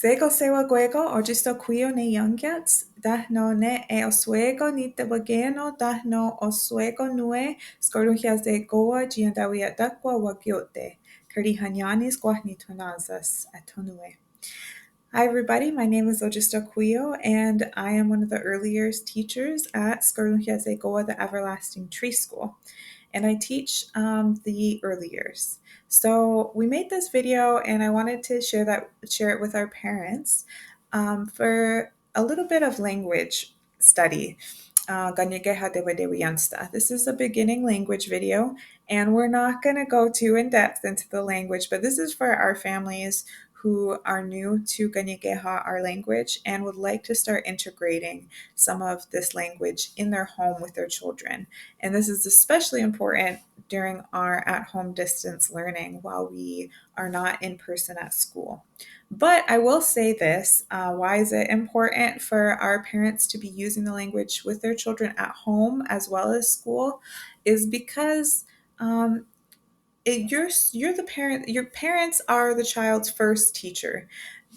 Sego sewa gwego Ojistoquio ne youngets, dahno ne e oswego ni tewageno dahno oswego nue scorluhias de goa giandawia dakwa wagyote, Kurdi hanyanis guahni tonazas atonue. Hi everybody, my name is Ojistoquio and I am one of the early years teachers at Scorluhias de Goa, the Everlasting Tree School. And I teach the early years. So we made this video and I wanted to share it with our parents for a little bit of language study. Kanyen'keha. This is a beginning language video, and we're not going to go too in depth into the language, but this is for our families who are new to Kanyen'keha, our language, and would like to start integrating some of this language in their home with their children. And this is especially important during our at-home distance learning while we are not in person at school. But I will say this, why is it important for our parents to be using the language with their children at home as well as school? Is because you're the parent. Your parents are the child's first teacher,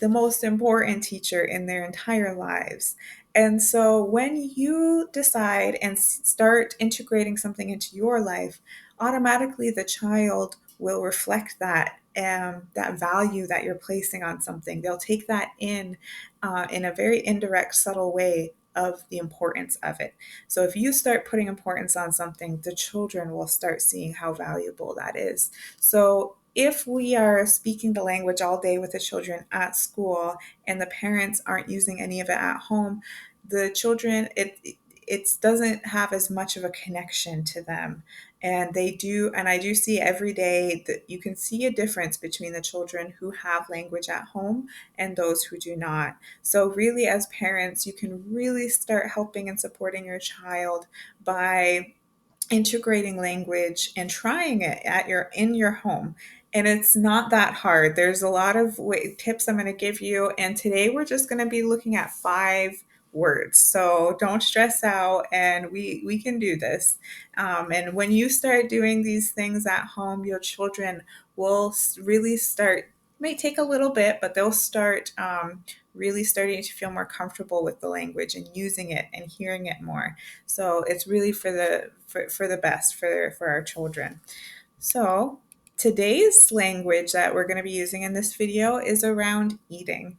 the most important teacher in their entire lives. And so when you decide and start integrating something into your life, automatically the child will reflect that that value that you're placing on something. They'll take that in a very indirect, subtle way of the importance of it. So if you start putting importance on something, the children will start seeing how valuable that is. So if we are speaking the language all day with the children at school and the parents aren't using any of it at home, the children, it doesn't have as much of a connection to them. And I do see every day that you can see a difference between the children who have language at home and those who do not. So really, as parents, you can really start helping and supporting your child by integrating language and trying it in your home. And it's not that hard. There's a lot of tips I'm going to give you, and today we're just going to be looking at 5 words. So don't stress out, and we can do this. And when you start doing these things at home, your children will really start. May take a little bit, but they'll start really starting to feel more comfortable with the language and using it and hearing it more. So it's really for the best for our children. So today's language that we're going to be using in this video is around eating.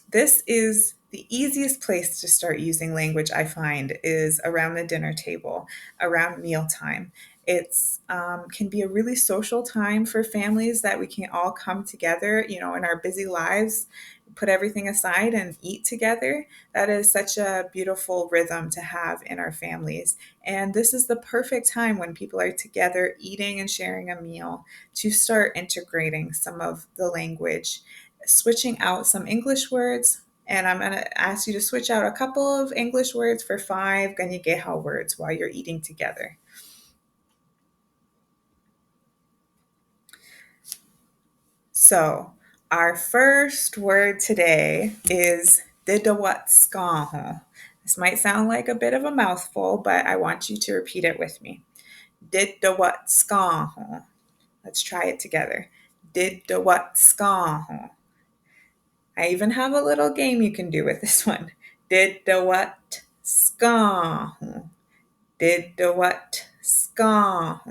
This is the easiest place to start using language, I find, is around the dinner table, around mealtime. It's can be a really social time for families that we can all come together, in our busy lives, put everything aside and eat together. That is such a beautiful rhythm to have in our families. And this is the perfect time when people are together eating and sharing a meal to start integrating some of the language, switching out some English words. And I'm going to ask you to switch out a couple of English words for 5 Kanyen'keha words while you're eating together. So our first word today is Tetewatská. This might sound like a bit of a mouthful, but I want you to repeat it with me. Tetewatská. Let's try it together. Tetewatská. I even have a little game you can do with this one. Tetewatská. Tetewatská.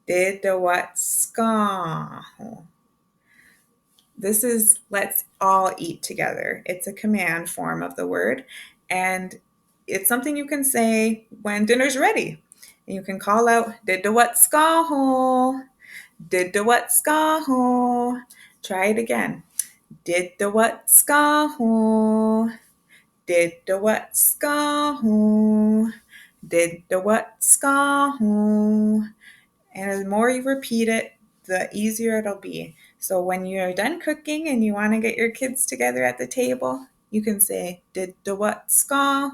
Tetewatská. This is let's all eat together. It's a command form of the word, and it's something you can say when dinner's ready. And you can call out, Tetewatská. Tetewatská. Try it again. Tetewatská. Tetewatská. Tetewatská. And the more you repeat it, the easier it'll be. So when you're done cooking and you want to get your kids together at the table, you can say, Tetewatská.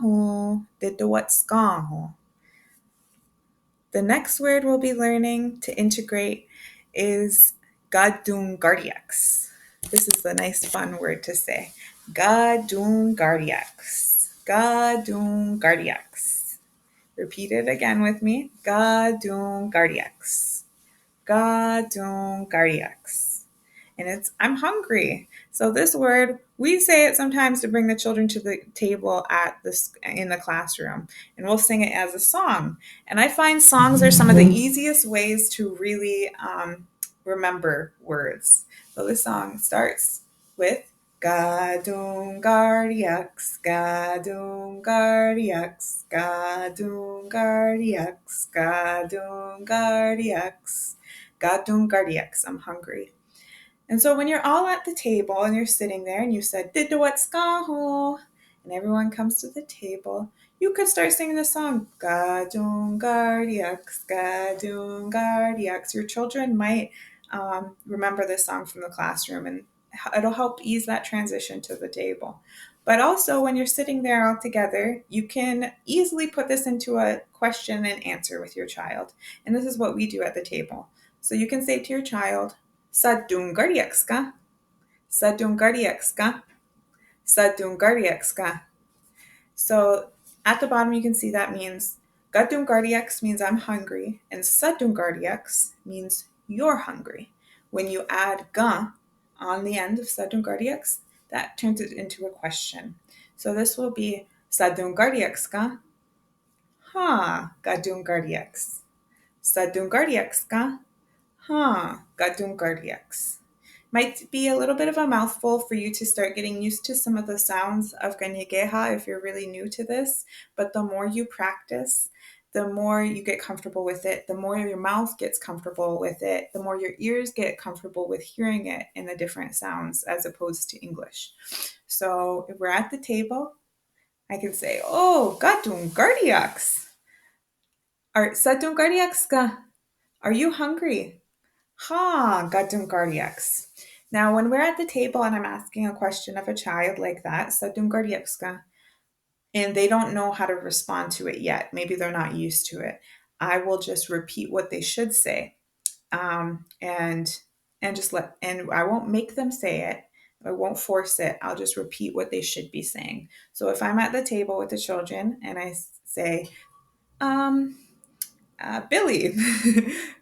Tetewatská. The next word we'll be learning to integrate is Katonkáryak. This is a nice fun word to say. Katonkáryak. Katonkáryak. Repeat it again with me. Katonkáryak. Katonkáryak. and it's I'm hungry. So this word, we say it sometimes to bring the children to the table at this in the classroom, and we'll sing it as a song. And I find songs are some of the easiest ways to really remember words. So this song starts with Katonkáryak, Katonkáryak, Katonkáryak, Katonkáryak, Katonkáryak. I'm hungry. And so when you're all at the table and you're sitting there and you said Tetewatská, and everyone comes to the table, you could start singing the song Katonkáryak, Katonkáryak. Your children might remember this song from the classroom, and it'll help ease that transition to the table. But also, when you're sitting there all together, you can easily put this into a question and answer with your child. And this is what we do at the table. So you can say to your child, Sadungardiekska, Sadungardiekska, Sadungardiekska. So at the bottom, you can see that means Gadungardieks means I'm hungry, and Sadungardieks means you're hungry. When you add ga on the end of Sadungardieks, that turns it into a question. So this will be Sadungardiekska, ha, Gadungardieks. Sadungardiekska, ha, Gadungardieks. Might be a little bit of a mouthful for you to start getting used to some of the sounds of Kanyen'keha if you're really new to this, but the more you practice, the more you get comfortable with it, the more your mouth gets comfortable with it, the more your ears get comfortable with hearing it in the different sounds as opposed to English. So if we're at the table, I can say, oh, Gadungardiaks. Sadungardiakska. Are you hungry? Ha, Katonkáryak. Now, when we're at the table and I'm asking a question of a child like that, Katonkáryak, and they don't know how to respond to it yet, maybe they're not used to it, I will just repeat what they should say, and just and I won't make them say it. I won't force it. I'll just repeat what they should be saying. So if I'm at the table with the children and I say, Billy,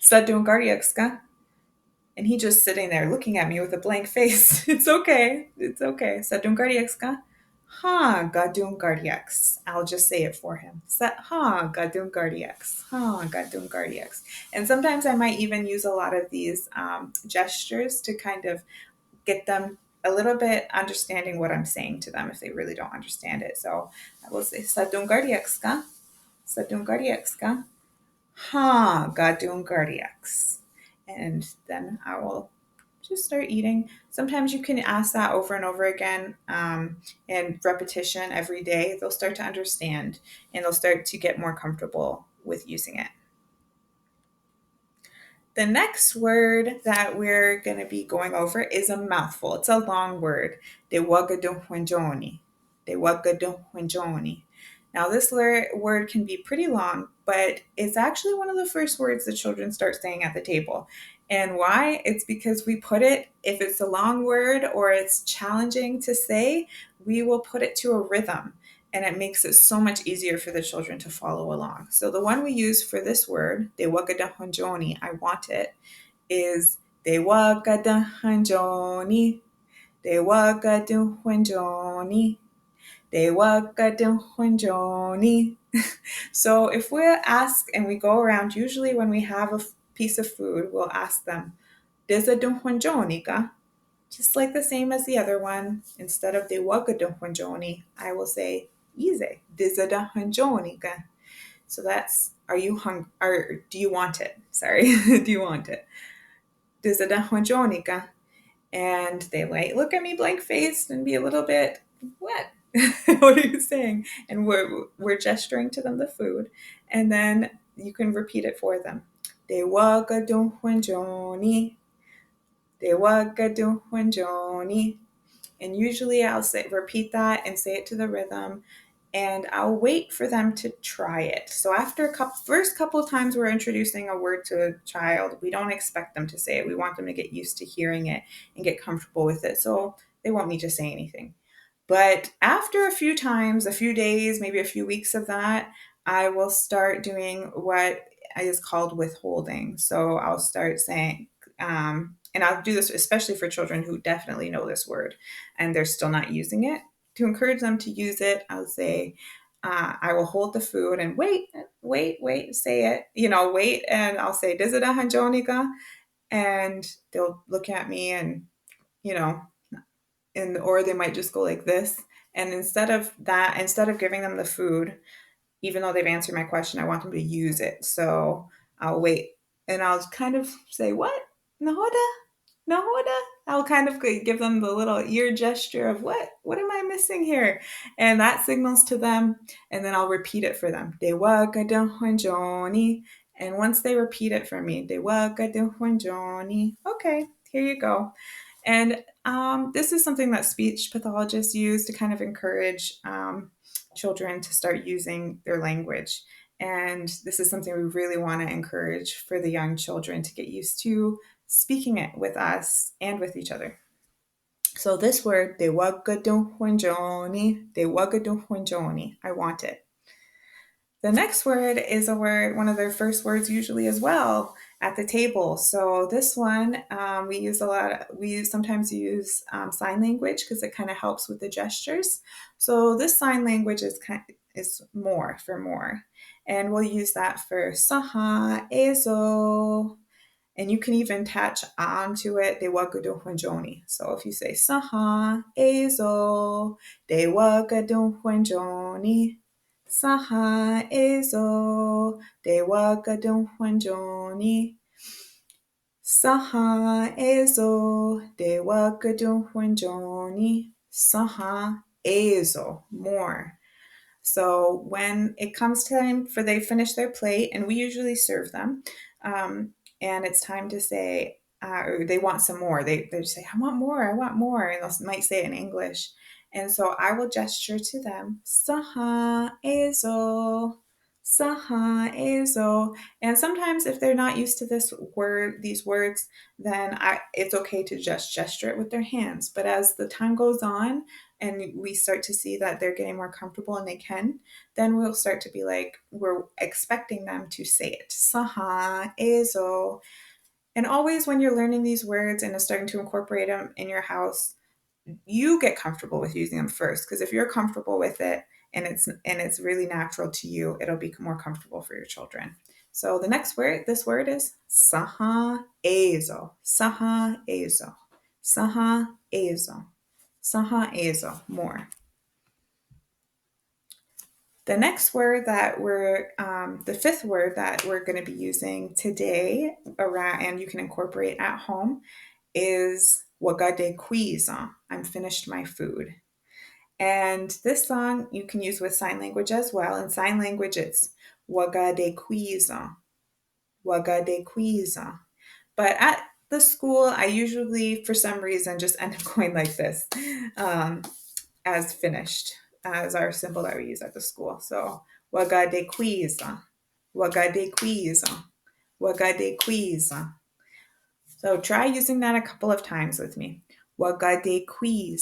Katonkáryak, and he just sitting there looking at me with a blank face. It's okay. It's okay. Katonkáryak. Ha, Katonkáryak. I'll just say it for him. Ha, Katonkáryak. Ha, Katonkáryak. And sometimes I might even use a lot of these gestures to kind of get them a little bit understanding what I'm saying to them if they really don't understand it. So I will say Katonkáryak. Katonkáryak. Ha, Katonkáryak. And then I will just start eating. Sometimes you can ask that over and over again, and repetition every day. They'll start to understand and they'll start to get more comfortable with using it. The next word that we're going to be going over is a mouthful. It's a long word. Tewakatonhwentsyó. Tewakatonhwentsyó. Now, this word can be pretty long, but it's actually one of the first words the children start saying at the table. And why? It's because we put it, if it's a long word or it's challenging to say, we will put it to a rhythm. And it makes it so much easier for the children to follow along. So the one we use for this word, Tewakatonhwentsyó, I want it, is Tewakatonhwentsyó, Tewakatonhwentsyó, Tewakatonhwentsyó. So if we ask and we go around, usually when we have a piece of food, we'll ask them, Tewakatonhwentsyó? Just like the same as the other one, instead of Tewakatonhwentsyó, I will say easy. Tewakatonhwentsyó. So that's, are you hungry? Or do you want it? Sorry, do you want it? Tewakatonhwentsyó. And they might look at me blank faced and be a little bit, what? What are you saying? And we're gesturing to them the food, and then you can repeat it for them. Tewakatonhwentsyó. Tewakatonhwentsyó. And usually I'll repeat that and say it to the rhythm, and I'll wait for them to try it. So after first couple of times we're introducing a word to a child, we don't expect them to say it. We want them to get used to hearing it and get comfortable with it. So they won't need to say anything. But after a few times, a few days, maybe a few weeks of that, I will start doing what is called withholding. So I'll start saying, and I'll do this especially for children who definitely know this word and they're still not using it. To encourage them to use it, I'll say, I will hold the food and wait, say it, wait, and I'll say, Dizadahanjonika, and they'll look at me and, you know, and or they might just go like this. And instead of giving them the food, even though they've answered my question, I want them to use it. So I'll wait and I'll kind of say, what? Nahoda? Nahoda? I'll kind of give them the little ear gesture of what am I missing here? And that signals to them. And then I'll repeat it for them. Tewakatonhwentsyó. And once they repeat it for me, Tewakatonhwentsyó. Okay, here you go. And this is something that speech pathologists use to kind of encourage children to start using their language. And this is something we really want to encourage for the young children to get used to speaking it with us and with each other. So this word, Tewakatonhwentsyó, I want it. The next word is a word, one of their first words usually as well at the table. So this one, we sometimes use sign language because it kind of helps with the gestures. So this sign language is more for more. And we'll use that for saha, ezo, and you can even attach onto it Tewakatonhwentsyó. So if you say saha, ezo, Tewakatonhwentsyó, saha, ezo, Tewakatonhwentsyó, saha, ezo, Tewakatonhwentsyó, saha, ezo, more. So when it comes time for they finish their plate, and we usually serve them, and it's time to say, or they want some more. They just say, I want more, and they might say it in English. And so I will gesture to them, saha, ezo, saha, ezo. And sometimes if they're not used to these words, then it's okay to just gesture it with their hands. But as the time goes on, and we start to see that they're getting more comfortable and they can, then we'll start to be like, we're expecting them to say it. Saha, ezo. And always when you're learning these words and starting to incorporate them in your house, you get comfortable with using them first. Because if you're comfortable with it and it's really natural to you, it'll be more comfortable for your children. So the next word, this word is saha, ezo. Saha, ezo. Saha, ezo. Saha, ezo, more. The next word that the fifth word that we're going to be using today, and you can incorporate at home, is Wakatehkwí. I'm finished my food. And this song you can use with sign language as well. In sign language, it's Wakatehkwí. Wakatehkwí. But at the school, I usually, for some reason, just end up going like this, as finished, as our symbol that we use at the school. So, Wakatehkwí, Wakatehkwí, Wakatehkwí. So try using that a couple of times with me. Wakatehkwí,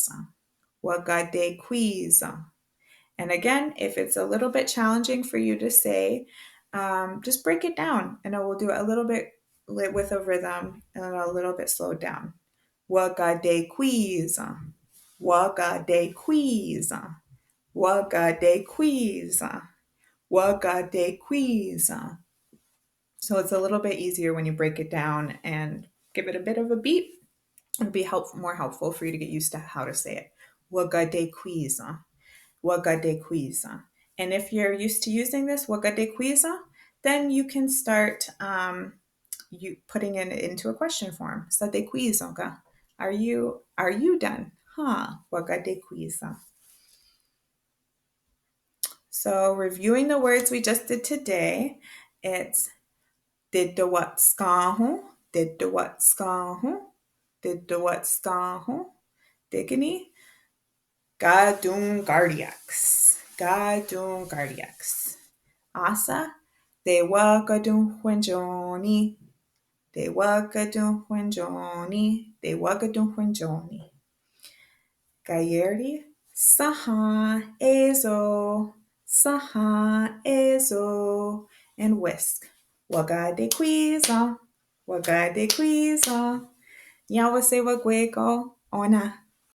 Wakatehkwí. And again, if it's a little bit challenging for you to say, just break it down, and I will do it a little bit with a rhythm and a little bit slowed down. Wakatehkwí, Wakatehkwí, Wakatehkwí, Wakatehkwí. So it's a little bit easier when you break it down and give it a bit of a beat. It'll be more helpful for you to get used to how to say it. Wakatehkwí, Wakatehkwí. And if you're used to using this Wakatehkwí, then you can start you putting it into a question form. Satehkwí, are you done? Wakatehkwí. So reviewing the words we just did today, it's Tetewatská, Tetewatská, Tetewatská, Dikini, Katonkáryak, Asa, Tewakatonhwentsyó, Tewakatonhwentsyó. Kayeri, saha, ezo, and whisk. Wakatehkwí, Wakatehkwí. Yawasewa Guego, Ona.